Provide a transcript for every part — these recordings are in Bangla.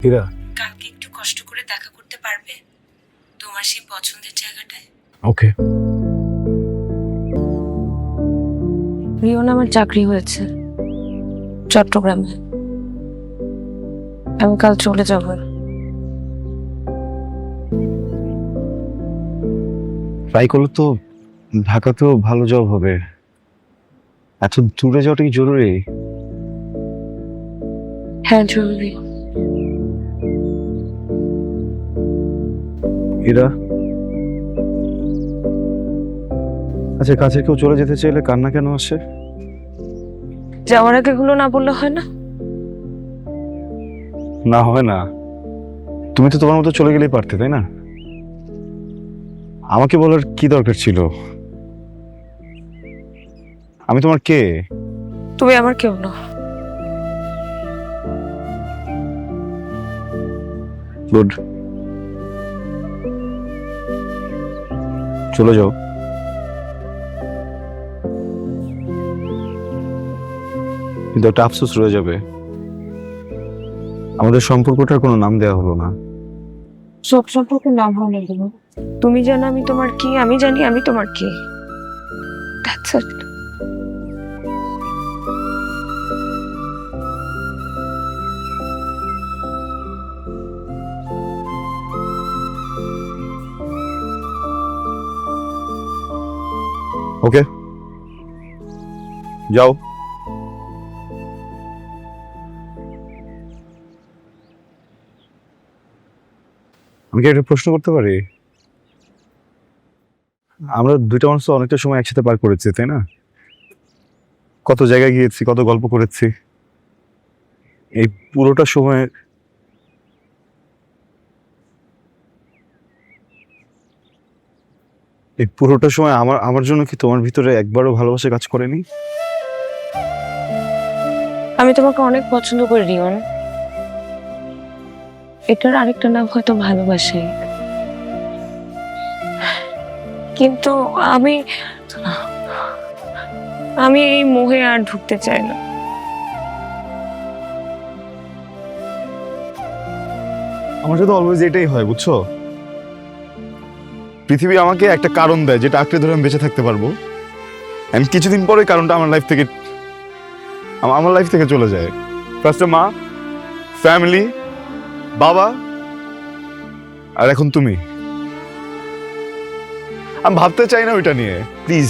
হীরা, কালকে একটু কষ্ট করে দেখা করতে পারবে তোমার সেই পছন্দের জায়গাটায়? ওকে। রিয়ন, আমার চাকরি হয়েছে চট্টগ্রামে। আমি কাল চলে যাব। ট্রাই করলে তো ঢাকাতেও ভালো জব হবে। এত দূরে যাওয়াটা কি জরুরি? হ্যাঁ, জরুরি। হীরা, আচ্ছা, কাছে কেউ চলে যেতে চাইলে কান্না কেন আসে? যাওয়ার আগে এগুলো না বললে হয় না? না, হয় না। তুমি তো তোমার মতো চলে গেলেই পারতে, তাই না? আমাকে বলার কি দরকার ছিল? আমি তোমার কে? তুমি আমার কেউ না। গুড, চলে যাও। কিন্তু একটা আফসোস রয়ে যাবে, আমাদের সম্পর্কটার কোনো নাম দেওয়া হলো না। সব সম্পর্কে নাম হয় না। তুমি জানো আমি তোমার কি, আমি জানি আমি তোমার কি। That's it. ওকে, যাও। আমি কি একটা প্রশ্ন করতে পারি? আমরা দুইটা মানুষ তো অনেকটা সময় একসাথে পার করেছি, তাই না? কত জায়গায় গিয়েছি, কত গল্প করেছি। এই পুরোটা সময় আমার আমার জন্য কি তোমার ভিতরে একবারও ভালোবাসা কাজ করেনি? আমি তোমাকে অনেক পছন্দ করি রিয়ন। এটার আরেকটা নাম হয়তো ভালোবাসি, কিন্তু আমি আমি এই মোহে আর ঢুকতে চাই না। আমার সাথে অলওয়েজ এটাই হয়, বুঝছো? পৃথিবী আমাকে একটা কারণ দেয় যেটা আঁকড়ে ধরে আমি বেঁচে থাকতে পারবো, এন্ড কিছুদিন পরে কারণটা আমার লাইফ থেকে চলে যায়। ফার্স্টে মা, ফ্যামিলি, বাবা, আর এখন তুমি। আমি ভাবতে চাই না ওইটা নিয়ে, প্লিজ।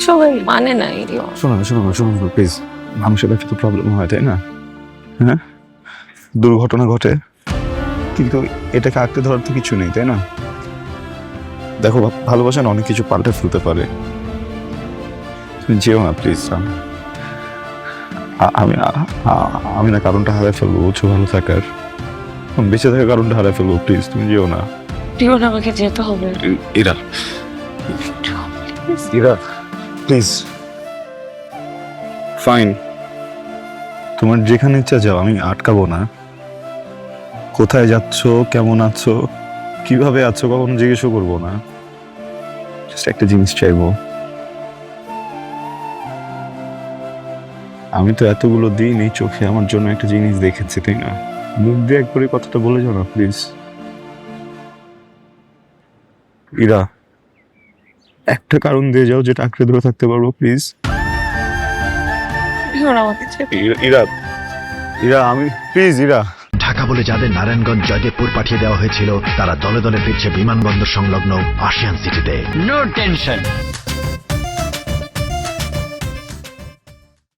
সবাই মানে না রিয়ন। শোনো প্লিজ। মানুষের লাইফে তো প্রবলেম হয়, তাই না? হ্যাঁ, দুর্ঘটনা ঘটে, কিন্তু এটাকে আঁকড়ে ধরার তো কিছু নেই, তাই না? দেখো, ভালোবাসা না অনেক কিছু পাল্টে ফেলতে পারে। তুমি যেও না প্লিজ। আমি না কারণটা হারাই ফেলবো, বুঝছো? ভালো থাকার, বেঁচে থাকার কারণটা হারাই ফেলবো। প্লিজ তুমি যেও না। রিয়ন, আমাকে যেতে হবে। ইরা, ইরা, প্লিজ। ফাইন, তোমার যেখানে ইচ্ছা যাও, আমি আটকাবো না। কোথায় যাচ্ছ, কেমন আছো, কিভাবে আছো, কখনো জিজ্ঞেসও করবো না। জাস্ট একটা জিনিস চাইবো। আমি তো এতগুলো দিন এই চোখে আমার জন্য একটা জিনিস দেখেছি, তাই না? মুখ দিয়ে একবারে কথাটা বলে যাও না প্লিজ। ইরা, একটা কারণ দিয়ে যাও যেটা আঁকড়ে ধরে থাকতে পারবো, প্লিজ। রিয়ন, আমাকে যেতে। ইরা, ইরা, আমি প্লিজ। ইরা, ঢাকা বলে যাদের নারায়ণগঞ্জ জয়দেবপুর পাঠিয়ে দেওয়া হয়েছিল তারা দলে দলে ফিরছে বিমানবন্দর সংলগ্ন আশিয়ান সিটিতে। No tension.